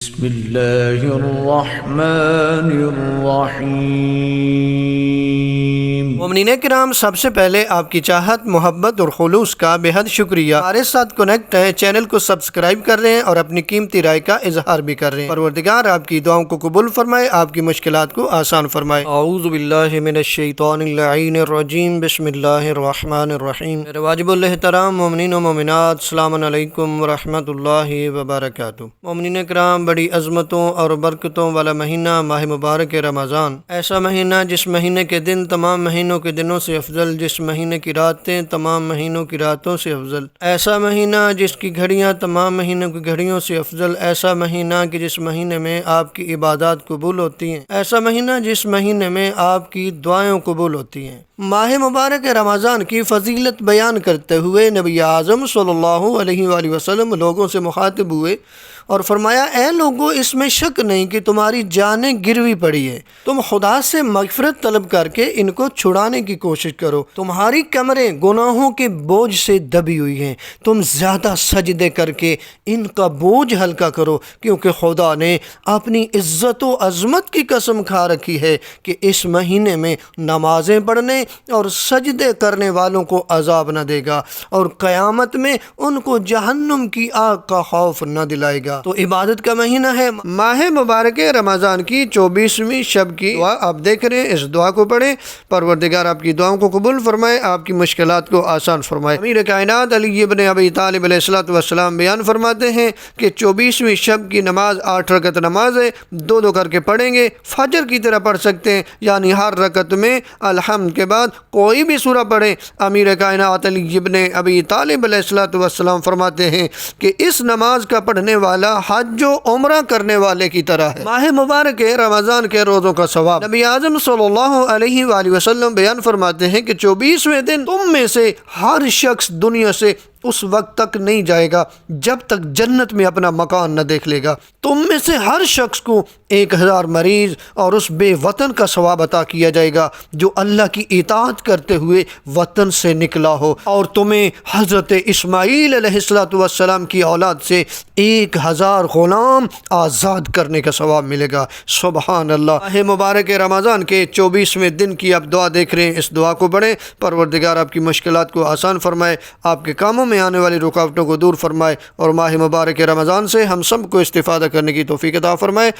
بسم اللہ الرحمن الرحیم۔ مومنین کرام، سب سے پہلے آپ کی چاہت، محبت اور خلوص کا بے حد شکریہ۔ ہمارے ساتھ کنیکٹ ہیں، چینل کو سبسکرائب کر رہے ہیں اور اپنی قیمتی رائے کا اظہار بھی کر رہے ہیں۔ پروردگار آپ کی دعاؤں کو قبول فرمائے، آپ کی مشکلات کو آسان فرمائے۔ اعوذ باللہ من الشیطان اللعین الرجیم، بسم اللہ الرحمن الرحیم۔ میرے واجب الاحترام مومنین و مومنات، السلام علیکم ورحمۃ اللہ وبرکاتہ۔ مومنین کرام، بڑی عظمتوں اور برکتوں والا مہینہ ماہ مبارک رمضان، ایسا مہینہ جس مہینے کے دن تمام مہینوں کے دنوں سے افضل، جس مہینے کی راتیں تمام مہینوں کی راتوں سے افضل، ایسا مہینہ جس کی گھڑیاں تمام مہینوں کی گھڑیوں سے افضل، ایسا مہینہ کہ جس مہینے میں آپ کی عبادات قبول ہوتی ہیں، ایسا مہینہ جس مہینے میں آپ کی دعائیں قبول ہوتی ہیں۔ ماہ مبارک رمضان کی فضیلت بیان کرتے ہوئے نبی اعظم صلی اللہ علیہ وآلہ وسلم لوگوں سے مخاطب ہوئے اور فرمایا، اے لوگو، اس میں شک نہیں کہ تمہاری جانیں گروی پڑی ہے، تم خدا سے مغفرت طلب کر کے ان کو چھڑانے کی کوشش کرو۔ تمہاری کمریں گناہوں کے بوجھ سے دبی ہوئی ہیں، تم زیادہ سجدے کر کے ان کا بوجھ ہلکا کرو، کیونکہ خدا نے اپنی عزت و عظمت کی قسم کھا رکھی ہے کہ اس مہینے میں نمازیں پڑھنے اور سجدے کرنے والوں کو عذاب نہ دے گا اور قیامت میں ان کو جہنم کی آگ کا خوف نہ دلائے گا۔ تو عبادت کا مہینہ ہے ماہ مبارک رمضان کی 24ویں شب کی دعا آپ دیکھ رہے ہیں، اس دعا کو پڑھیں۔ پروردگار آپ کی دعاؤں کو قبول فرمائے، آپ کی مشکلات کو آسان فرمائے۔ امیر کائنات علی ابن ابی طالب علیہ السلام بیان فرماتے ہیں کہ 24ویں شب کی نماز 8 رکعت نماز ہے، دو کر کے پڑھیں گے، فجر کی طرح پڑھ سکتے ہیں، یعنی ہر رکعت میں الحمد کے بعد کوئی بھی سورہ پڑھیں۔ امیر کائنات علی ابن ابی طالب علیہ السلام فرماتے ہیں کہ اس نماز کا پڑھنے والا حج و عمرہ کرنے والے کی طرح ہے۔ ماہ مبارک رمضان کے روزوں کا ثواب، نبی اعظم صلی اللہ علیہ وآلہ وسلم بیان فرماتے ہیں کہ 24ویں دن تم میں سے ہر شخص دنیا سے اس وقت تک نہیں جائے گا جب تک جنت میں اپنا مکان نہ دیکھ لے گا۔ تم میں سے ہر شخص کو 1000 مریض اور اس بے وطن کا ثواب عطا کیا جائے گا جو اللہ کی اطاعت کرتے ہوئے وطن سے نکلا ہو، اور تمہیں حضرت اسماعیل علیہ السلام کی اولاد سے 1000 غلام آزاد کرنے کا ثواب ملے گا۔ سبحان اللہ۔ ماہ مبارک رمضان کے 24ویں دن کی آپ دعا دیکھ رہے ہیں، اس دعا کو پڑھیں۔ پروردگار آپ کی مشکلات کو آسان فرمائے، آپ کے کاموں میں آنے والی رکاوٹوں کو دور فرمائے اور ماہ مبارک رمضان سے ہم سب کو استفادہ کرنے کی توفیق عطا فرمائے۔